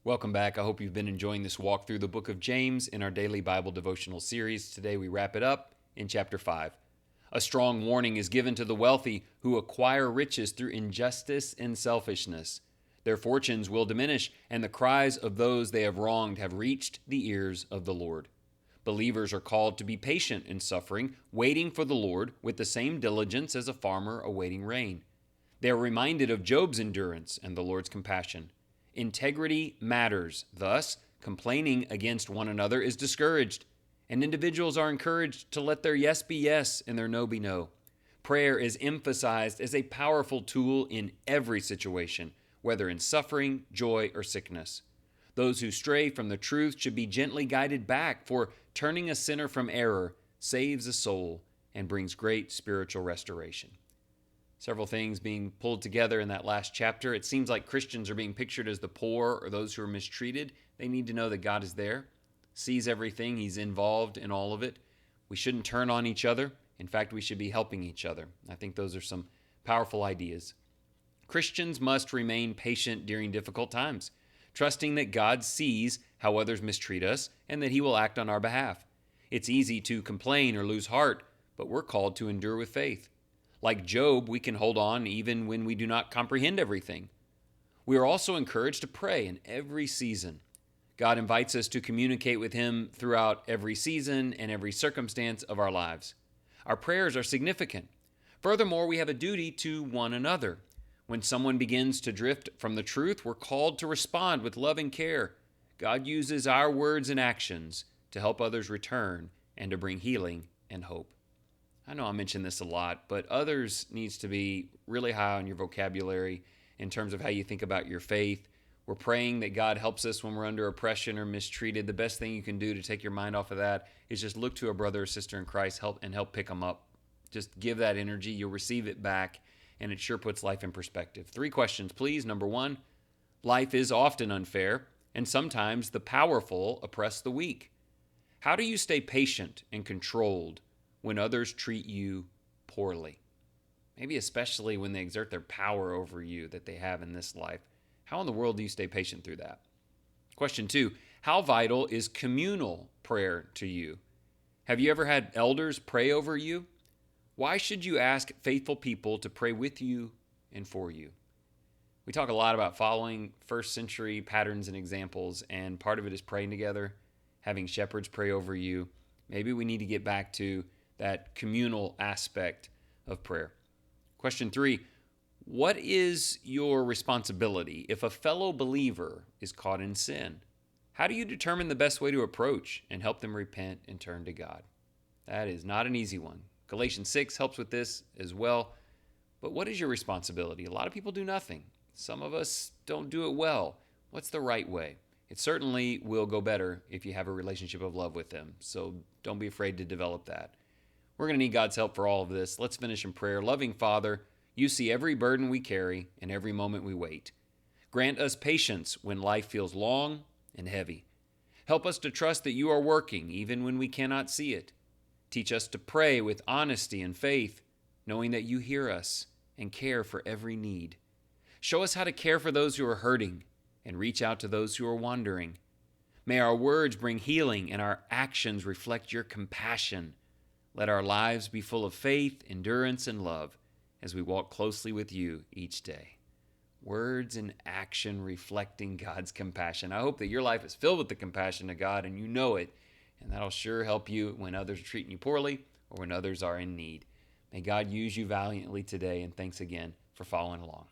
Welcome back. I hope you've been enjoying this walk through the book of James in our daily Bible devotional series. Today we wrap it up in chapter 5. A strong warning is given to the wealthy who acquire riches through injustice and selfishness. Their fortunes will diminish, and the cries of those they have wronged have reached the ears of the Lord. Believers are called to be patient in suffering, waiting for the Lord with the same diligence as a farmer awaiting rain. They are reminded of Job's endurance and the Lord's compassion. Integrity matters. Thus, complaining against one another is discouraged, and individuals are encouraged to let their yes be yes and their no be no. Prayer is emphasized as a powerful tool in every situation, whether in suffering, joy, or sickness. Those who stray from the truth should be gently guided back, for turning a sinner from error saves a soul and brings great spiritual restoration. Several things being pulled together in that last chapter. It seems like Christians are being pictured as the poor or those who are mistreated. They need to know that God is there, sees everything. He's involved in all of it. We shouldn't turn on each other. In fact, we should be helping each other. I think those are some powerful ideas. Christians must remain patient during difficult times, trusting that God sees how others mistreat us and that He will act on our behalf. It's easy to complain or lose heart, but we're called to endure with faith. Like Job, we can hold on even when we do not comprehend everything. We are also encouraged to pray in every season. God invites us to communicate with Him throughout every season and every circumstance of our lives. Our prayers are significant. Furthermore, we have a duty to one another. When someone begins to drift from the truth, we're called to respond with love and care. God uses our words and actions to help others return and to bring healing and hope. I know I mention this a lot, but others needs to be really high on your vocabulary in terms of how you think about your faith. We're praying that God helps us when we're under oppression or mistreated. The best thing you can do to take your mind off of that is just look to a brother or sister in Christ and help pick them up. Just give that energy. You'll receive it back, and it sure puts life in perspective. 3 questions, please. Number 1, life is often unfair, and sometimes the powerful oppress the weak. How do you stay patient and controlled when others treat you poorly? Maybe especially when they exert their power over you that they have in this life. How in the world do you stay patient through that? Question 2, how vital is communal prayer to you? Have you ever had elders pray over you? Why should you ask faithful people to pray with you and for you? We talk a lot about following first century patterns and examples, and part of it is praying together, having shepherds pray over you. Maybe we need to get back to that communal aspect of prayer. Question 3, what is your responsibility if a fellow believer is caught in sin? How do you determine the best way to approach and help them repent and turn to God? That is not an easy one. Galatians 6 helps with this as well. But what is your responsibility? A lot of people do nothing. Some of us don't do it well. What's the right way? It certainly will go better if you have a relationship of love with them. So don't be afraid to develop that. We're going to need God's help for all of this. Let's finish in prayer. Loving Father, you see every burden we carry and every moment we wait. Grant us patience when life feels long and heavy. Help us to trust that you are working even when we cannot see it. Teach us to pray with honesty and faith, knowing that you hear us and care for every need. Show us how to care for those who are hurting and reach out to those who are wandering. May our words bring healing and our actions reflect your compassion. Let our lives be full of faith, endurance, and love as we walk closely with you each day. Words and action reflecting God's compassion. I hope that your life is filled with the compassion of God and you know it, and that'll sure help you when others are treating you poorly or when others are in need. May God use you valiantly today, and thanks again for following along.